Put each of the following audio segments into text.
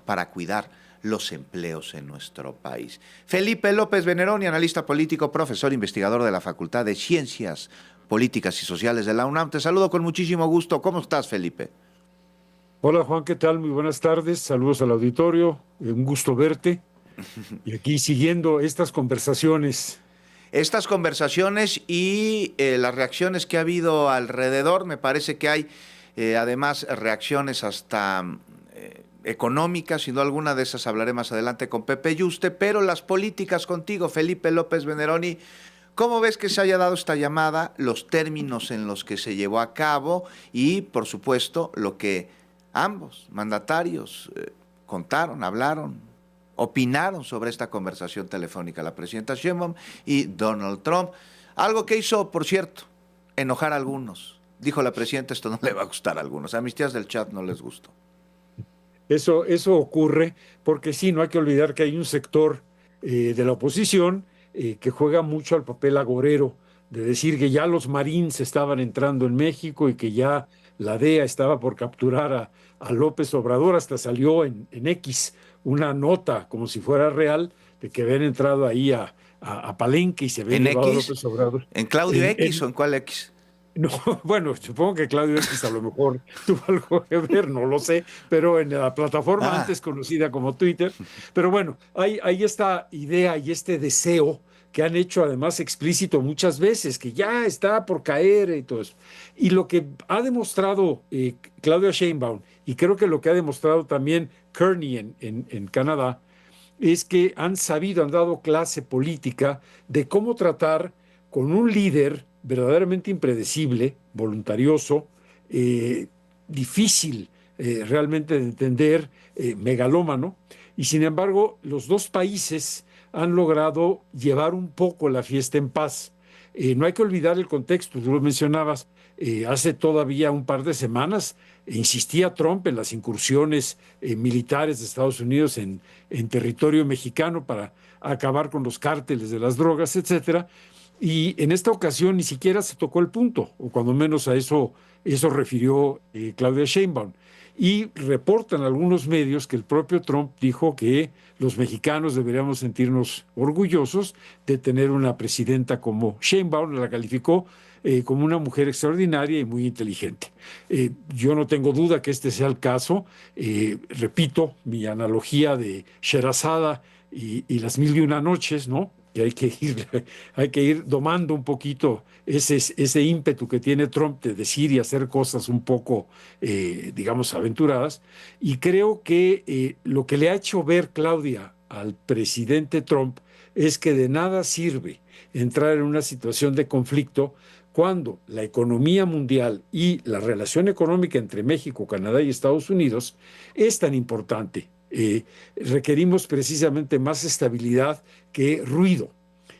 para cuidar los empleos en nuestro país. Felipe López Veneroni, analista político, profesor investigador de la Facultad de Ciencias Políticas y Sociales de la UNAM. Te saludo con muchísimo gusto. ¿Cómo estás, Felipe? Hola Juan, ¿qué tal? Muy buenas tardes, saludos al auditorio, un gusto verte y aquí siguiendo estas conversaciones. Estas conversaciones y las reacciones que ha habido alrededor, me parece que hay además reacciones hasta económicas, sin duda alguna de esas hablaré más adelante con Pepe Yuste, pero las políticas contigo, Felipe López Veneroni. ¿Cómo ves que se haya dado esta llamada, los términos en los que se llevó a cabo y, por supuesto, lo que ambos mandatarios contaron, hablaron, opinaron sobre esta conversación telefónica, la presidenta Sheinbaum y Donald Trump? Algo que hizo, por cierto, enojar a algunos. Dijo la presidenta, esto no le va a gustar a algunos. A mis tías del chat no les gustó. Eso ocurre porque sí, no hay que olvidar que hay un sector de la oposición que juega mucho al papel agorero, de decir que ya los Marines estaban entrando en México y que ya la DEA estaba por capturar a López Obrador. Hasta salió en X una nota como si fuera real de que habían entrado ahí a Palenque y se habían ¿En llevado a X? López Obrador. ¿En Claudio En, X o en, en cuál X? no, bueno, supongo que Claudio X a lo mejor tuvo algo que ver, no lo sé, pero en la plataforma Ah, antes conocida como Twitter. Pero bueno, hay esta idea y este deseo que han hecho además explícito muchas veces, que ya está por caer y todo eso. Y lo que ha demostrado Claudia Sheinbaum, y creo que lo que ha demostrado también Kearney en Canadá, es que han dado clase política de cómo tratar con un líder verdaderamente impredecible, voluntarioso, eh, difícil realmente de entender, megalómano, y sin embargo los dos países han logrado llevar un poco la fiesta en paz. No hay que olvidar el contexto, tú lo mencionabas, hace todavía un par de semanas insistía Trump en las incursiones militares de Estados Unidos en territorio mexicano para acabar con los cárteles de las drogas, etcétera. Y en esta ocasión ni siquiera se tocó el punto, o cuando menos eso refirió Claudia Sheinbaum. Y reportan algunos medios que el propio Trump dijo que los mexicanos deberíamos sentirnos orgullosos de tener una presidenta como Sheinbaum. La calificó como una mujer extraordinaria y muy inteligente. Yo no tengo duda que este sea el caso. Repito, mi analogía de Sherazada y las mil y una noches, ¿no? Y hay que ir domando un poquito ese ímpetu que tiene Trump de decir y hacer cosas un poco, digamos, aventuradas. Y creo que lo que le ha hecho ver Claudia al presidente Trump es que de nada sirve entrar en una situación de conflicto cuando la economía mundial y la relación económica entre México, Canadá y Estados Unidos es tan importante. Requerimos precisamente más estabilidad que ruido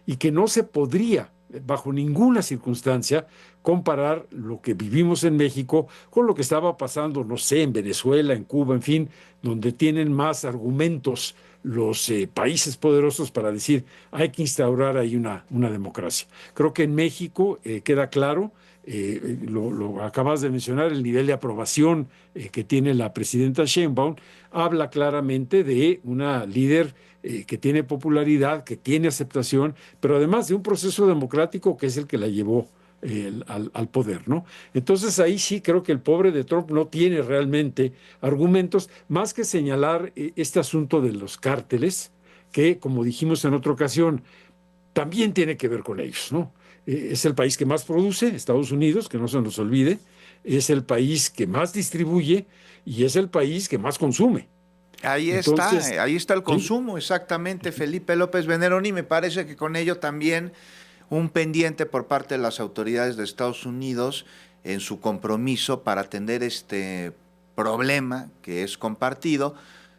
y que no se podría bajo ninguna circunstancia comparar lo que vivimos en México con lo que estaba pasando, no sé, en Venezuela, en Cuba, en fin, donde tienen más argumentos los países poderosos para decir hay que instaurar ahí una democracia. Creo que en México queda claro, lo acabas de mencionar, el nivel de aprobación que tiene la presidenta Sheinbaum habla claramente de una líder que tiene popularidad, que tiene aceptación, pero además de un proceso democrático que es el que la llevó al poder, ¿no? Entonces ahí sí creo que el pobre de Trump no tiene realmente argumentos más que señalar este asunto de los cárteles, que como dijimos en otra ocasión, también tiene que ver con ellos, ¿no? Es el país que más produce, Estados Unidos, que no se nos olvide, es el país que más distribuye y es el país que más consume. Entonces, ahí está el sí, consumo, exactamente, Felipe López Veneroni. Me parece que con ello también un pendiente por parte de las autoridades de Estados Unidos en su compromiso para atender este problema que es compartido,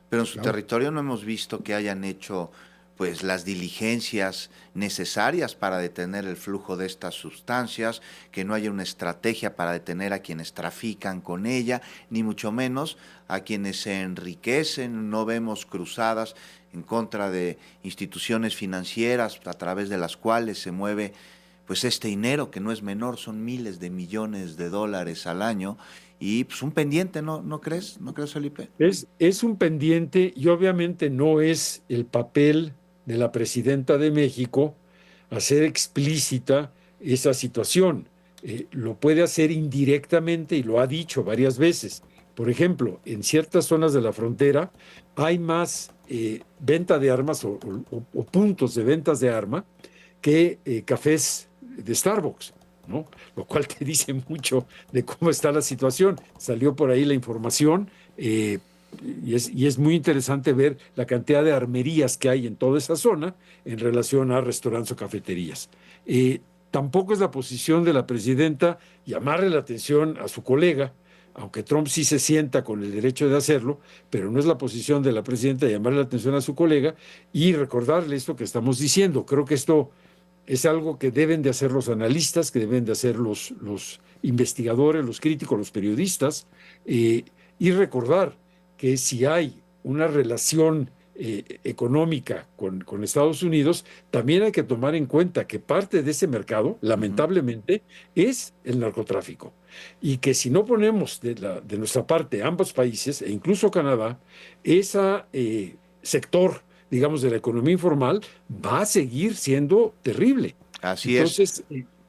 pero en su claro. territorio no hemos visto que hayan hecho pues las diligencias necesarias para detener el flujo de estas sustancias, que no haya una estrategia para detener a quienes trafican con ella, ni mucho menos a quienes se enriquecen. No vemos cruzadas en contra de instituciones financieras a través de las cuales se mueve pues este dinero que no es menor, son miles de millones de dólares al año y pues un pendiente, ¿no crees? ¿No crees, Felipe? Es un pendiente y obviamente no es el papel de la presidenta de México hacer explícita esa situación. Lo puede hacer indirectamente y lo ha dicho varias veces. Por ejemplo, en ciertas zonas de la frontera hay más venta de armas o puntos de ventas de arma que cafés de Starbucks, ¿no? Lo cual te dice mucho de cómo está la situación. Salió por ahí la información. Y es muy interesante ver la cantidad de armerías que hay en toda esa zona en relación a restaurantes o cafeterías. Tampoco es la posición de la presidenta llamarle la atención a su colega, aunque Trump sí se sienta con el derecho de hacerlo, pero no es la posición de la presidenta llamarle la atención a su colega y recordarle esto que estamos diciendo. Creo que esto es algo que deben de hacer los analistas, que deben de hacer los investigadores, los críticos, los periodistas, y recordar que si hay una relación económica con Estados Unidos, también hay que tomar en cuenta que parte de ese mercado, lamentablemente, es el narcotráfico. Y que si no ponemos de nuestra parte ambos países, e incluso Canadá, ese sector, digamos, de la economía informal va a seguir siendo terrible. Así es. Entonces,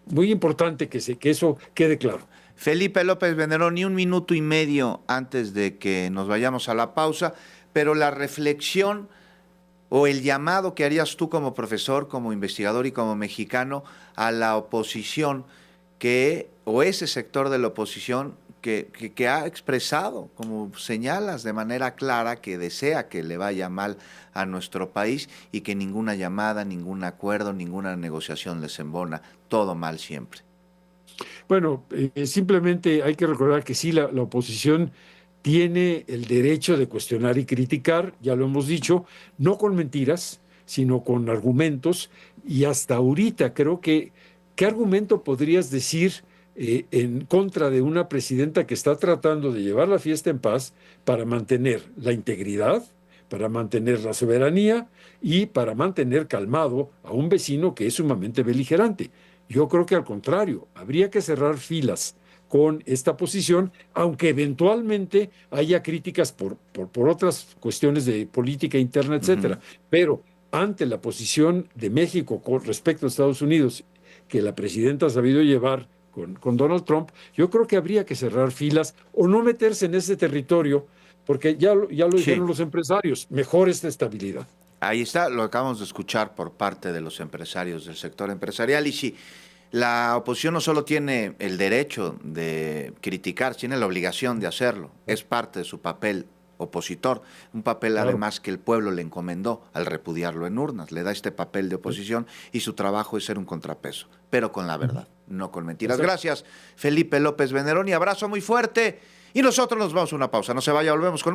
muy importante que eso quede claro. Felipe López Venderón, ni un minuto y medio antes de que nos vayamos a la pausa, pero la reflexión o el llamado que harías tú como profesor, como investigador y como mexicano a la oposición, o ese sector de la oposición que ha expresado, como señalas, de manera clara que desea que le vaya mal a nuestro país y que ninguna llamada, ningún acuerdo, ninguna negociación les embona, todo mal siempre. Bueno, simplemente hay que recordar que sí, la oposición tiene el derecho de cuestionar y criticar, ya lo hemos dicho, no con mentiras, sino con argumentos. Y hasta ahorita creo que, ¿qué argumento podrías decir en contra de una presidenta que está tratando de llevar la fiesta en paz para mantener la integridad, para mantener la soberanía y para mantener calmado a un vecino que es sumamente beligerante? Yo creo que al contrario, habría que cerrar filas con esta posición, aunque eventualmente haya críticas por otras cuestiones de política interna, Ujú. etcétera. Pero ante la posición de México con respecto a Estados Unidos, que la presidenta ha sabido llevar con Donald Trump, yo creo que habría que cerrar filas o no meterse en ese territorio, porque ya lo Sí, dijeron los empresarios, mejor esta estabilidad. ahí está, lo acabamos de escuchar por parte de los empresarios del sector empresarial. Y sí, la oposición no solo tiene el derecho de criticar, tiene la obligación de hacerlo. Es parte de su papel opositor, un papel Claro. además que el pueblo le encomendó al repudiarlo en urnas. Le da este papel de oposición y su trabajo es ser un contrapeso, pero con la verdad, no con mentiras. Exacto. Gracias, Felipe López Venderón, y abrazo muy fuerte. Y nosotros nos vamos a una pausa. No se vaya, volvemos con más.